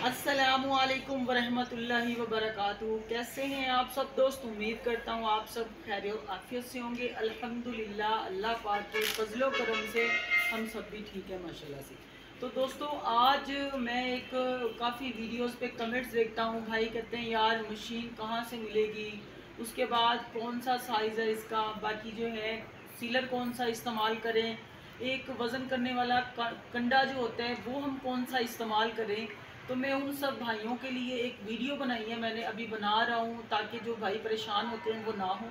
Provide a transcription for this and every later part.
अस्सलामुअलैकुम वरहमतुल्लाहि वबरकातुहू। कैसे हैं आप सब दोस्त? उम्मीद करता हूँ आप सब खैर आफियत से होंगे। अल्हम्दुलिल्लाह, अल्लाह पाक के फजलो करम से हम सब भी ठीक है माशाल्लाह से। तो दोस्तों, आज मैं काफ़ी वीडियोस पे कमेंट्स देखता हूँ। भाई कहते हैं यार मशीन कहाँ से मिलेगी, उसके बाद कौन सा साइज़ है इसका, बाकी जो है सीलर कौन सा इस्तेमाल करें, एक वज़न करने वाला कंडा जो होता है वो हम कौन सा इस्तेमाल करें। तो मैं उन सब भाइयों के लिए एक वीडियो बनाई है, मैंने अभी बना रहा हूँ ताकि जो भाई परेशान होते हैं वो ना हो।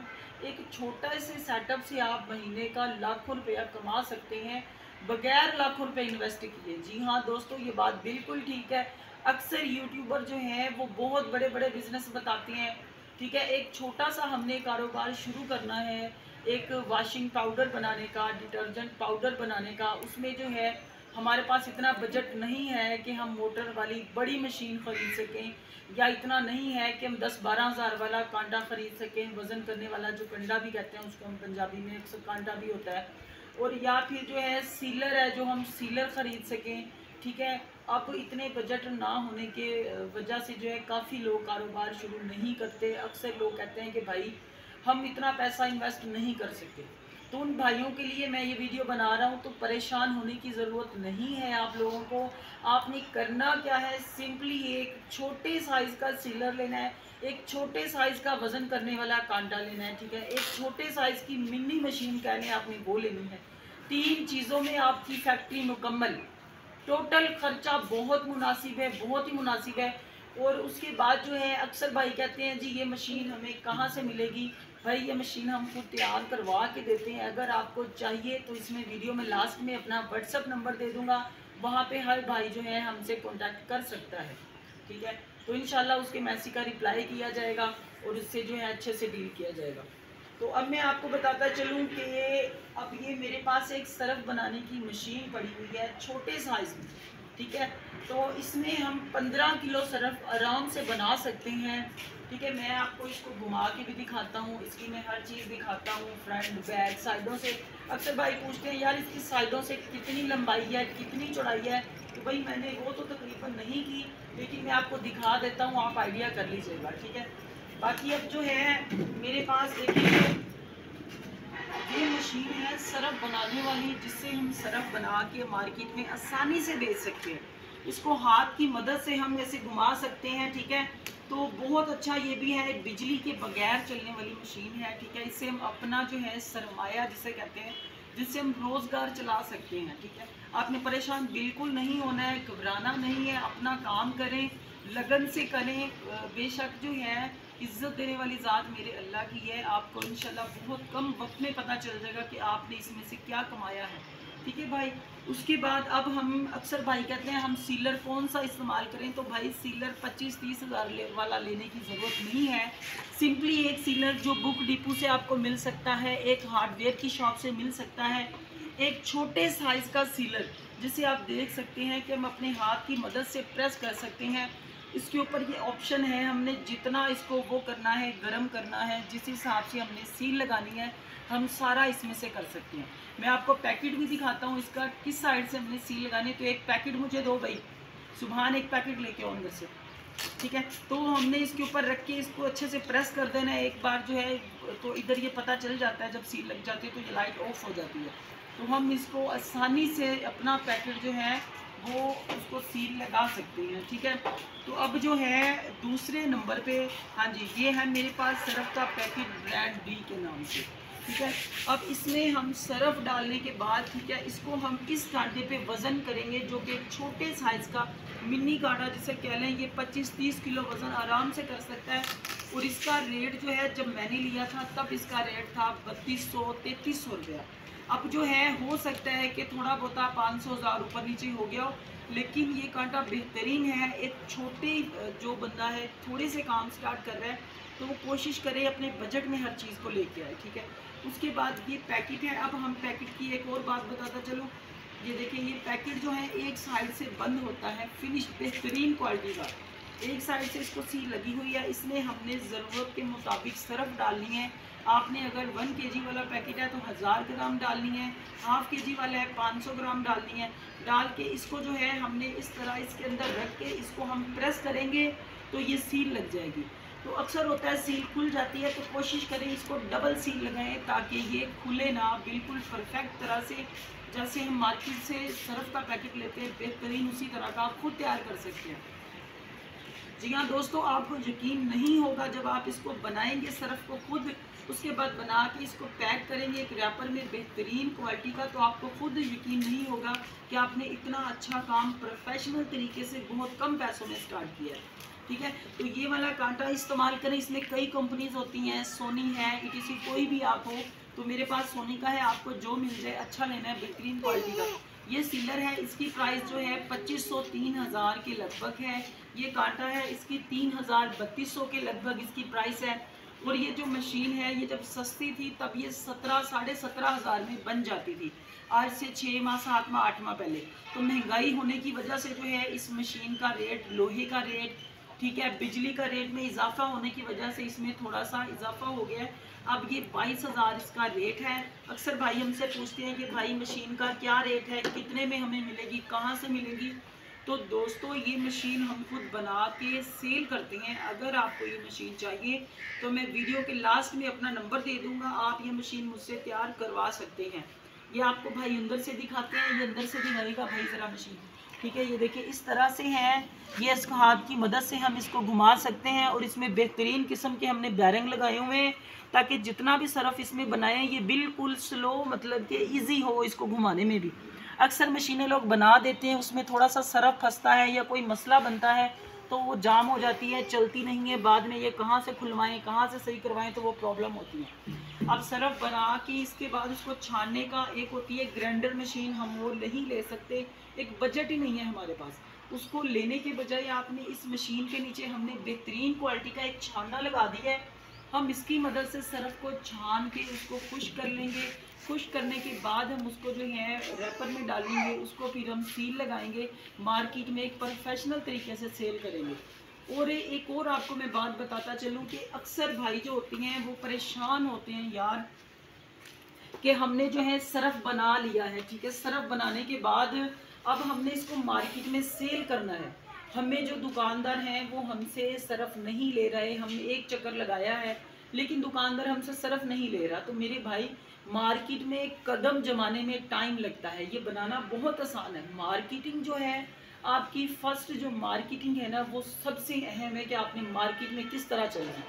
एक छोटा से सेटअप से आप महीने का लाखों रुपया कमा सकते हैं बगैर लाखों रुपए इन्वेस्ट किए। जी हाँ दोस्तों, ये बात बिल्कुल ठीक है। अक्सर यूट्यूबर जो हैं वो बहुत बड़े बड़े बिजनेस बताते हैं, ठीक है। एक छोटा सा हमने कारोबार शुरू करना है, एक वॉशिंग पाउडर बनाने का, डिटर्जेंट पाउडर बनाने का। उसमें जो है हमारे पास इतना बजट नहीं है कि हम मोटर वाली बड़ी मशीन ख़रीद सकें, या इतना नहीं है कि हम 10-12 हज़ार वाला कांटा ख़रीद सकें, वज़न करने वाला जो कंडा भी कहते हैं उसको हम पंजाबी में अक्सर कांटा भी होता है। और या फिर जो है सीलर है जो हम सीलर ख़रीद सकें, ठीक है। अब इतने बजट ना होने के वजह से जो है काफ़ी लोग कारोबार शुरू नहीं करते। अक्सर लोग कहते हैं कि भाई हम इतना पैसा इन्वेस्ट नहीं कर सकते। तो उन भाइयों के लिए मैं ये वीडियो बना रहा हूँ। तो परेशान होने की ज़रूरत नहीं है आप लोगों को। आपने करना क्या है, सिंपली एक छोटे साइज़ का सीलर लेना है, एक छोटे साइज़ का वज़न करने वाला कांटा लेना है, ठीक है। एक छोटे साइज़ की मिनी मशीन कहने आपने वो लेनी है। 3 चीज़ों में आपकी फैक्ट्री मुकम्मल। टोटल खर्चा बहुत मुनासिब है, बहुत ही मुनासिब है। और उसके बाद जो है अक्सर भाई कहते हैं जी ये मशीन हमें कहाँ से मिलेगी। भाई ये मशीन हम खुद तैयार करवा के देते हैं। अगर आपको चाहिए तो इसमें वीडियो में लास्ट में अपना व्हाट्सअप नंबर दे दूँगा, वहाँ पे हर भाई जो है हमसे कॉन्टैक्ट कर सकता है, ठीक है। तो इंशाल्लाह उसके मैसेज का रिप्लाई किया जाएगा और उससे जो है अच्छे से डील किया जाएगा। तो अब मैं आपको बताता चलूँ कि अब ये मेरे पास एक सरफ बनाने की मशीन पड़ी हुई है छोटे साइज़ में, ठीक है। तो इसमें हम 15 किलो सरफ आराम से बना सकते हैं, ठीक है। मैं आपको इसको घुमा के भी दिखाता हूँ, इसकी मैं हर चीज़ दिखाता हूँ, फ्रंट बैक साइडों से। अक्सर भाई पूछते हैं यार इसकी साइडों से कितनी लंबाई है, कितनी चौड़ाई है। तो भाई मैंने वो तो तकरीबन नहीं की, लेकिन मैं आपको दिखा देता हूँ, आप आइडिया कर लीजिएगा, ठीक है। बाकी अब जो है मेरे पास देखिए ये मशीन है सरफ बनाने वाली, जिससे हम सरफ बना के मार्केट में आसानी से बेच सकते हैं। इसको हाथ की मदद से हम ऐसे घुमा सकते हैं, ठीक है। तो बहुत अच्छा ये भी है, बिजली के बगैर चलने वाली मशीन है, ठीक है। इससे हम अपना जो है सरमाया जिसे कहते हैं, जिससे हम रोज़गार चला सकते हैं, ठीक है। आपने परेशान बिल्कुल नहीं होना है, घबराना नहीं है, अपना काम करें, लगन से करें। बेशक जो है इज़्ज़त देने वाली ज़ात मेरे अल्लाह की है। आपको इंशाल्लाह बहुत कम वक्त में पता चल जाएगा कि आपने इसमें से क्या कमाया है, ठीक है भाई। उसके बाद अब हम अक्सर भाई कहते हैं हम सीलर कौन सा इस्तेमाल करें। तो भाई सीलर 25-30 हज़ार वाला लेने की ज़रूरत नहीं है। सिंपली एक सीलर जो बुक डिपो से आपको मिल सकता है, एक हार्डवेयर की शॉप से मिल सकता है, एक छोटे साइज़ का सीलर जिसे आप देख सकते हैं कि हम अपने हाथ की मदद से प्रेस कर सकते हैं। इसके ऊपर ये ऑप्शन है, हमने जितना इसको वो करना है, गर्म करना है, जिस हिसाब से हमने सील लगानी है, हम सारा इसमें से कर सकते हैं। मैं आपको पैकेट भी दिखाता हूँ इसका, किस साइड से हमने सील लगानी है। तो एक पैकेट मुझे दो भाई, सुबहान एक पैकेट लेके आओ अंदर से, ठीक है। तो हमने इसके ऊपर रख के इसको अच्छे से प्रेस कर देना है एक बार जो है। तो इधर ये पता चल जाता है जब सील लग जाती है तो ये लाइट ऑफ हो जाती है। तो हम इसको आसानी से अपना पैकेट जो है वो उसको सील लगा सकते हैं, ठीक है। तो अब जो है दूसरे नंबर पे, हाँ जी, ये है मेरे पास सरफ का पैकेट ब्रांड बी के नाम से, ठीक है। अब इसमें हम सरफ डालने के बाद, ठीक है, इसको हम इस कांटे पे वज़न करेंगे जो कि एक छोटे साइज़ का मिनी कांटा जिसे कह लें, ये 25-30 किलो वज़न आराम से कर सकता है। और इसका रेट जो है जब मैंने लिया था तब इसका रेट था 3200-3300 रुपया। अब जो है हो सकता है कि थोड़ा बहुत 500 हज़ार ऊपर नीचे हो गया हो, लेकिन ये कांटा बेहतरीन है। एक छोटे जो बंदा है थोड़े से काम स्टार्ट कर रहा है तो वो कोशिश करे अपने बजट में हर चीज़ को लेके आए, ठीक है। उसके बाद ये पैकेट है। अब हम पैकेट की एक और बात बताता चलो, ये देखिए ये पैकेट जो है एक साइड से बंद होता है, फिनिश बेहतरीन क्वालिटी का, एक साइड से इसको सील लगी हुई है। इसमें हमने ज़रूरत के मुताबिक सरफ डालनी है। आपने अगर 1 kg वाला पैकेट है तो 1000 ग्राम डालनी है, हाफ kg वाला है 500 ग्राम डालनी है। डाल के इसको जो है हमने इस तरह इसके अंदर रख के इसको हम प्रेस करेंगे तो ये सील लग जाएगी। तो अक्सर होता है सील खुल जाती है, तो कोशिश करें इसको डबल सील लगाएं ताकि ये खुले ना, बिल्कुल परफेक्ट तरह से जैसे हम मार्केट से सरफ का पैकेट लेते हैं बेहतरीन उसी तरह का आप खुद तैयार कर सकते हैं। जी हाँ दोस्तों, आपको यकीन नहीं होगा जब आप इसको बनाएंगे सरफ को खुद, उसके बाद बना के इसको पैक करेंगे एक रैपर में बेहतरीन क्वालिटी का, तो आपको खुद यकीन नहीं होगा कि आपने इतना अच्छा काम प्रोफेशनल तरीके से बहुत कम पैसों में स्टार्ट किया है। ठीक है, तो ये वाला कांटा इस्तेमाल करें। इसमें कई कंपनीज होती हैं, सोनी है, ETC, कोई भी आप हो, तो मेरे पास सोनी का है। आपको जो मिल जाए अच्छा लेना है, बेहतरीन क्वालिटी का। ये सीलर है, इसकी प्राइस जो है 2500-3000 के लगभग है। ये कांटा है, इसकी 3000-3200 के लगभग इसकी प्राइस है। और ये जो मशीन है ये जब सस्ती थी तब ये 17-17.5 में बन जाती थी, आज से 6 माह 7 माह 8 माह पहले। तो महंगाई होने की वजह से जो है इस मशीन का रेट, लोहे का रेट, ठीक है, बिजली का रेट में इजाफा होने की वजह से इसमें थोड़ा सा इजाफा हो गया है। अब ये 22,000 इसका रेट है। अक्सर भाई हमसे पूछते हैं कि भाई मशीन का क्या रेट है, कितने में हमें मिलेगी, कहाँ से मिलेगी। तो दोस्तों ये मशीन हम खुद बना के सेल करते हैं। अगर आपको ये मशीन चाहिए तो मैं वीडियो के लास्ट में अपना नंबर दे दूंगा, आप ये मशीन मुझसे तैयार करवा सकते हैं। ये आपको भाई अंदर से दिखाते हैं, ये अंदर से दिखाएगा भाई ज़रा मशीन। ठीक है, ये देखिए इस तरह से है, ये इसको हाथ की मदद से हम इसको घुमा सकते हैं। और इसमें बेहतरीन किस्म के हमने बैरिंग लगाए हुए हैं ताकि जितना भी सरफ इसमें बनाए ये बिल्कुल स्लो, मतलब कि ईजी हो इसको घुमाने में भी। अक्सर मशीनें लोग बना देते हैं, उसमें थोड़ा सा सरफ फंसता है या कोई मसला बनता है तो वो जाम हो जाती है, चलती नहीं है। बाद में ये कहाँ से खुलवाएं, कहाँ से सही करवाएं, तो वो प्रॉब्लम होती है। अब सरफ बना के इसके बाद उसको छानने का एक होती है ग्राइंडर मशीन, हम वो नहीं ले सकते, एक बजट ही नहीं है हमारे पास। उसको लेने के बजाय आपने इस मशीन के नीचे हमने बेहतरीन क्वालिटी का एक छानना लगा दिया है। हम इसकी मदद से सरफ को छान के उसको खुश कर लेंगे। खुश करने के बाद हम उसको जो है रैपर में डालेंगे, उसको फिर हम सील लगाएंगे, मार्केट में एक प्रोफेशनल तरीके से सेल करेंगे। और एक और आपको मैं बात बताता चलूँ कि अक्सर भाई जो होती हैं वो परेशान होते हैं यार कि हमने जो है सरफ बना लिया है, ठीक है, सरफ बनाने के बाद अब हमने इसको मार्केट में सेल करना है। हमें जो दुकानदार हैं वो हमसे सरफ नहीं ले रहे, हमने एक चक्कर लगाया है लेकिन दुकानदार हमसे सरफ नहीं ले रहा। तो मेरे भाई मार्केट में एक कदम जमाने में टाइम लगता है, ये बनाना बहुत आसान है। मार्केटिंग जो है आपकी फर्स्ट जो मार्केटिंग है ना वो सबसे अहम है कि आपने मार्केट में किस तरह चलना है।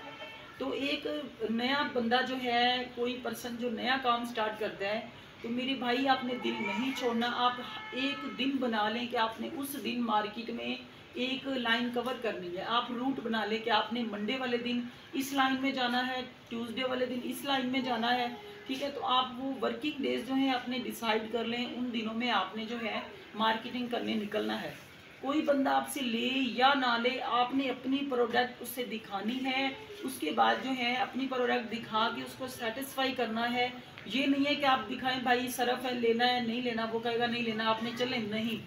तो एक नया बंदा जो है, कोई पर्सन जो नया काम स्टार्ट करता है, तो मेरे भाई आपने दिल नहीं छोड़ना। आप एक दिन बना लें कि आपने उस दिन मार्केट में एक लाइन कवर करनी है। आप रूट बना लें कि आपने मंडे वाले दिन इस लाइन में जाना है, ट्यूसडे वाले दिन इस लाइन में जाना है, ठीक है। तो आप वो वर्किंग डेज जो हैं अपने डिसाइड कर लें, उन दिनों में आपने जो है मार्केटिंग करने निकलना है। कोई बंदा आपसे ले या ना ले, आपने अपनी प्रोडक्ट उससे दिखानी है। उसके बाद जो है अपनी प्रोडक्ट दिखा के उसको सेटिस्फाई करना है। ये नहीं है कि आप दिखाएं भाई सरफ है, लेना है, नहीं लेना, वो कहेगा नहीं लेना, आपने चले नहीं,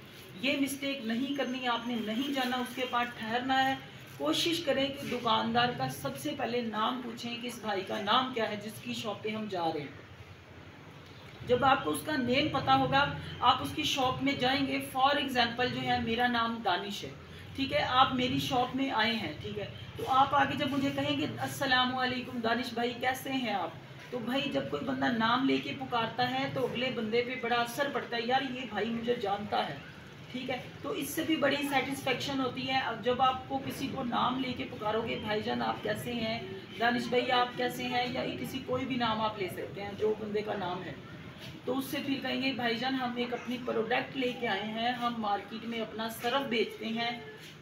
ये मिस्टेक नहीं करनी, आपने नहीं जाना, उसके पास ठहरना है। कोशिश करें कि दुकानदार का सबसे पहले नाम पूछें कि इस भाई का नाम क्या है जिसकी शॉप पे हम जा रहे हैं। जब आपको उसका नेम पता होगा आप उसकी शॉप में जाएंगे। फॉर एग्जांपल जो है मेरा नाम दानिश है, ठीक है, आप मेरी शॉप में आए हैं, ठीक है, तो आप आगे जब मुझे कहेंगे अस्सलाम वालेकुम दानिश भाई कैसे हैं आप, तो भाई जब कोई बंदा नाम लेके पुकारता है तो अगले बंदे पे बड़ा असर पड़ता है, यार ये भाई मुझे जानता है, ठीक है। तो इससे भी बड़ी सेटिस्फेक्शन होती है अब जब आपको किसी को नाम लेके पुकारोगे, भाईजान आप कैसे हैं, दानिश भाई आप कैसे हैं, या किसी कोई भी नाम आप ले सकते हैं जो बंदे का नाम है। तो उससे फिर कहेंगे भाईजान हम एक अपनी प्रोडक्ट लेके आए हैं, हम मार्केट में अपना सरफ बेचते हैं,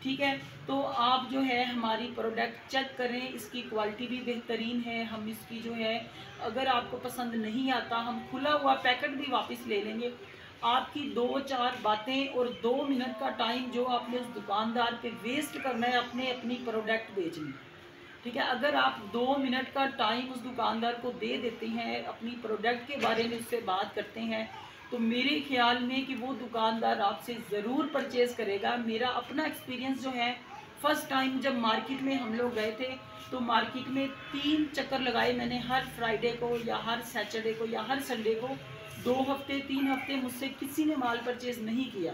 ठीक है, तो आप जो है हमारी प्रोडक्ट चेक करें, इसकी क्वालिटी भी बेहतरीन है। हम इसकी जो है अगर आपको पसंद नहीं आता हम खुला हुआ पैकेट भी वापस ले लेंगे। आपकी 2-4 बातें और 2 मिनट का टाइम जो आपने उस दुकानदार पे वेस्ट करना है अपनी प्रोडक्ट बेचनी, ठीक है। अगर आप 2 मिनट का टाइम उस दुकानदार को दे देते हैं, अपनी प्रोडक्ट के बारे में उससे बात करते हैं, तो मेरे ख्याल में कि वो दुकानदार आपसे ज़रूर परचेज़ करेगा। मेरा अपना एक्सपीरियंस जो है फर्स्ट टाइम जब मार्केट में हम लोग गए थे तो मार्केट में 3 चक्कर लगाए मैंने, हर फ्राइडे को या हर सैटरडे को या हर संडे को। 2 हफ्ते 3 हफ्ते मुझसे किसी ने माल परचेज नहीं किया,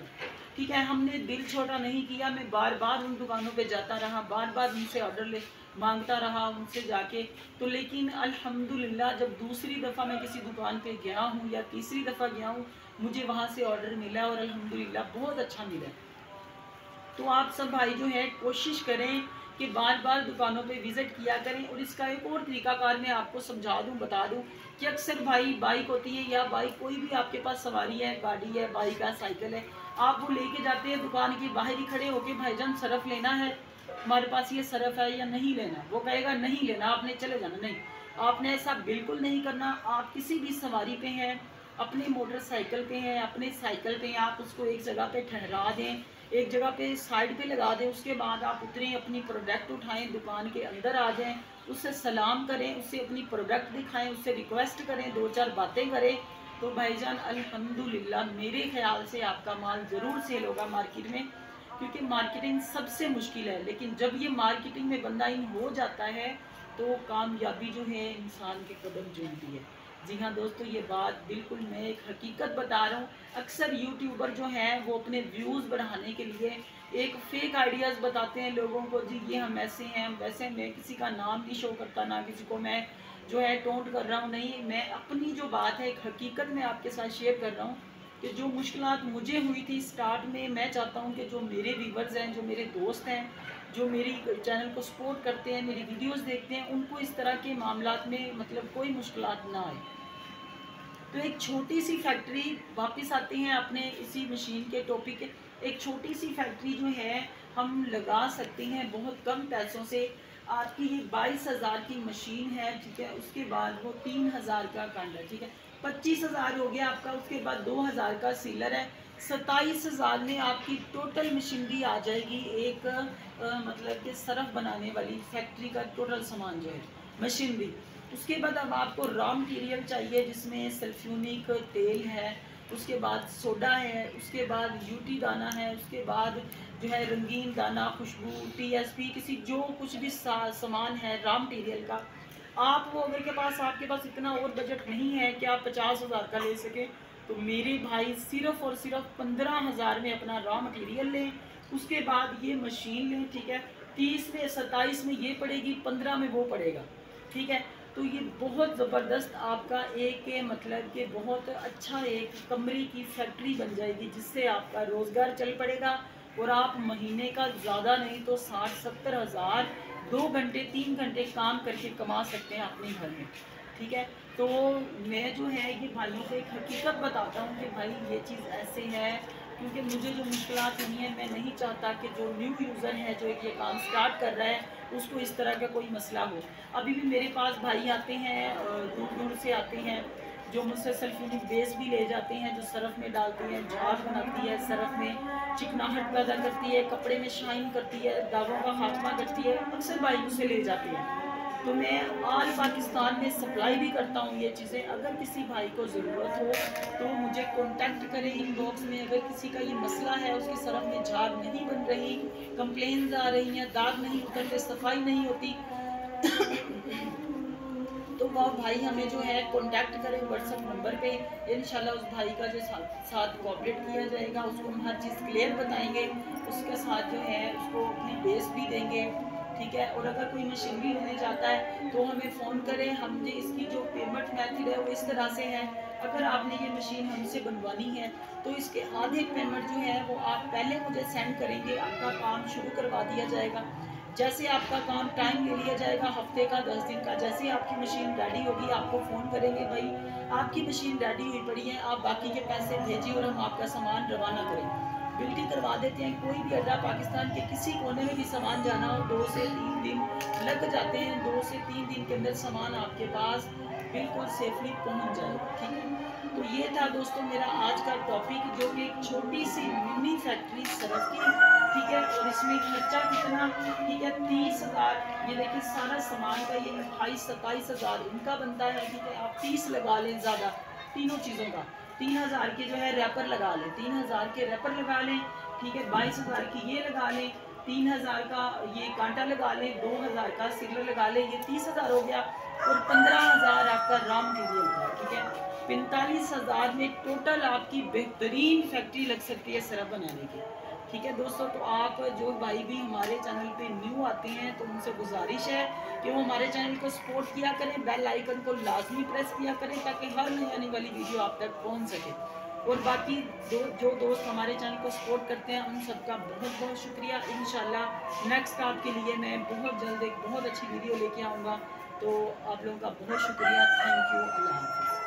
ठीक है। हमने दिल छोटा नहीं किया, मैं बार बार उन दुकानों पे जाता रहा, बार बार उनसे ऑर्डर मांगता रहा उनसे जाके। तो लेकिन अल्हम्दुलिल्लाह जब दूसरी दफ़ा मैं किसी दुकान पे गया हूँ या तीसरी दफ़ा गया हूँ, मुझे वहाँ से ऑर्डर मिला और अल्हम्दुलिल्लाह बहुत अच्छा मिला। तो आप सब भाई जो है कोशिश करें कि बार बार दुकानों पे विज़िट किया करें। और इसका एक और तरीकाकार मैं आपको समझा दूं, बता दूं कि अक्सर भाई बाइक होती है या बाइक कोई भी आपके पास सवारी है, गाड़ी है, बाइक है, साइकिल है, आप वो लेके जाते हैं दुकान के बाहर ही खड़े होके, भाईजान सरफ लेना है, हमारे पास ये सरफ है या नहीं लेना। वो कहेगा नहीं लेना, आपने चले जाना। नहीं, आपने ऐसा बिल्कुल नहीं करना। आप किसी भी सवारी पे हैं, अपने मोटरसाइकिल पे हैं, अपने साइकिल पे हैं, आप उसको एक जगह पे ठहरा दें, एक जगह पे साइड पे लगा दें। उसके बाद आप उतरें, अपनी प्रोडक्ट उठाएं, दुकान के अंदर आ जाएं, उससे सलाम करें, उससे अपनी प्रोडक्ट दिखाएं, उससे रिक्वेस्ट करें, 2-4 बातें करें। तो भाईजान अल्हम्दुलिल्लाह मेरे ख्याल से आपका माल ज़रूर सेल होगा मार्केट में, क्योंकि मार्केटिंग सबसे मुश्किल है। लेकिन जब ये मार्केटिंग में बंदा इन हो जाता है तो कामयाबी जो है इंसान के कदम चूमती है। जी हाँ दोस्तों, ये बात बिल्कुल मैं एक हकीकत बता रहा हूँ। अक्सर यूट्यूबर जो हैं वो अपने व्यूज़ बढ़ाने के लिए एक फेक आइडियाज़ बताते हैं लोगों को, जी ये हम ऐसे हैं हम वैसे। मैं किसी का नाम नहीं शो करता, ना किसी को मैं जो है टोंट कर रहा हूँ, नहीं, मैं अपनी जो बात है एक हकीकत में आपके साथ शेयर कर रहा हूँ कि जो मुश्किलात मुझे हुई थी स्टार्ट में। मैं चाहता हूँ कि जो मेरे व्यूवर्स हैं, जो मेरे दोस्त हैं, जो मेरी चैनल को सपोर्ट करते हैं, मेरी वीडियोस देखते हैं, उनको इस तरह के मामलात में मतलब कोई मुश्किलात ना आए। तो एक छोटी सी फैक्ट्री, वापस आते हैं अपने इसी मशीन के टॉपिक, एक छोटी सी फैक्ट्री जो है हम लगा सकते हैं बहुत कम पैसों से। आपकी ये 22,000 की मशीन है, ठीक है। उसके बाद वो 3,000 का कांडा, ठीक है। 25,000 हो गया आपका। उसके बाद 2,000 का सीलर है। 27,000 में आपकी टोटल मशीनरी आ जाएगी। एक मतलब कि सरफ बनाने वाली फैक्ट्री का टोटल सामान जो है मशीनरी। उसके बाद अब आपको रॉ मटेरियल चाहिए जिसमें सल्फ्यूनिक तेल है, उसके बाद सोडा है, उसके बाद यूटी दाना है, उसके बाद जो है रंगीन दाना, खुशबू, टीएसपी, किसी जो कुछ भी सामान है रॉ मटेरियल का, आप वो अगर के पास आपके पास इतना और बजट नहीं है कि आप 50,000 का ले सके, तो मेरे भाई सिर्फ और सिर्फ 15,000 में अपना रॉ मटेरियल लें। उसके बाद ये मशीन लें, ठीक है। 30 में 27 में ये पड़ेगी, 15 में वो पड़ेगा, ठीक है। तो ये बहुत ज़बरदस्त आपका एक मतलब कि बहुत अच्छा एक कमरे की फैक्ट्री बन जाएगी, जिससे आपका रोज़गार चल पड़ेगा। और आप महीने का ज़्यादा नहीं तो 60-70 हज़ार 2 घंटे 3 घंटे काम करके कमा सकते हैं अपने घर में, ठीक है। तो मैं जो है ये भाइयों को एक हकीकत बताता हूँ कि भाई ये चीज़ ऐसे है, क्योंकि मुझे जो मुश्किलात हुई हैं, मैं नहीं चाहता कि जो न्यू यूज़र है जो ये काम स्टार्ट कर रहा है उसको इस तरह का कोई मसला हो। अभी भी मेरे पास भाई आते हैं, दूर दूर से आते हैं, जो मुझसे सल्फ्यूनिक बेस भी ले जाते हैं, जो सरफ में डालती है, झाग बनाती है, सरफ में चिकनाहट पैदा करती है, कपड़े में शाइन करती है, दागों का खात्मा करती है, अक्सर भाई मुझसे ले जाते हैं। तो मैं ऑल पाकिस्तान में सप्लाई भी करता हूँ ये चीज़ें। अगर किसी भाई को ज़रूरत हो तो मुझे कांटेक्ट करें इनबॉक्स में। अगर किसी का ये मसला है, उसकी सरफ में झाग नहीं बन रही, कंप्लेंट्स आ रही हैं, दाग नहीं उतरते, सफाई नहीं होती, तो वह भाई हमें जो है कांटेक्ट करें व्हाट्सएप नंबर पे। इंशाल्लाह उस भाई का जो साथ कोऑपरेट किया जाएगा, उसको हम हर चीज़ क्लियर बताएंगे, उसके साथ जो है उसको अपनी बेस भी देंगे, ठीक है। और अगर कोई मशीनरी लेने जाता है तो हमें फ़ोन करें, हमने इसकी जो पेमेंट मेथड है वो इस तरह से है। अगर आपने ये मशीन हमसे बनवानी है तो इसके आधे पेमेंट जो है वो आप पहले मुझे सेंड करेंगे, आपका काम शुरू करवा दिया जाएगा। जैसे आपका काम टाइम ले लिया जाएगा, हफ्ते का 10 दिन का, जैसे आपकी मशीन रेडी होगी आपको फ़ोन करेंगे, भाई आपकी मशीन रेडी हुई पड़ी है, आप बाकी के पैसे भेजिए और हम आपका सामान रवाना करें, बिल्टी करवा देते हैं। कोई भी अड्डा पाकिस्तान के किसी कोने में भी सामान जाना हो 2 से 3 दिन लग जाते हैं। 2 से 3 दिन के अंदर सामान आपके पास बिल्कुल सेफली पहुंच जाएगा, ठीक है। तो ये था दोस्तों मेरा आज का टॉपिक, जो कि एक छोटी सी मिनी फैक्ट्री सरफ की, ठीक है। और इसमें खर्चा कितना, ठीक है, 30,000। ये देखिए सारा सामान का ये 28-27 हज़ार इनका बनता है, ठीक है। आप 30 लगा लें ज़्यादा, तीनों चीज़ों का 3,000 के जो है रैपर लगा लें, 3,000 के रैपर लगा लें, ठीक है। 22,000 की ये लगा लें, 3000 का ये कांटा लगा लें, 2000 का सिलर लगा लें, ये 30,000 हो गया और 15,000 आपका रॉ मटीरियल का, ठीक है। 45,000 में टोटल आपकी बेहतरीन फैक्ट्री लग सकती है सिरप बनाने की, ठीक है दोस्तों। तो आप जो भाई भी हमारे चैनल पे न्यू आते हैं तो उनसे गुजारिश है कि वो हमारे चैनल को सपोर्ट किया करें, बेल आइकन को लाजमी प्रेस किया करें ताकि हर नई आने वाली वीडियो आप तक पहुंच सके। और बाकी जो दोस्त हमारे चैनल को सपोर्ट करते हैं उन सबका बहुत बहुत शुक्रिया। इंशाल्लाह नेक्स्ट आपके लिए मैं बहुत जल्द एक बहुत अच्छी वीडियो लेके आऊँगा। तो आप लोगों का बहुत शुक्रिया, थैंक यू, अल्लाह हाफ़िज़।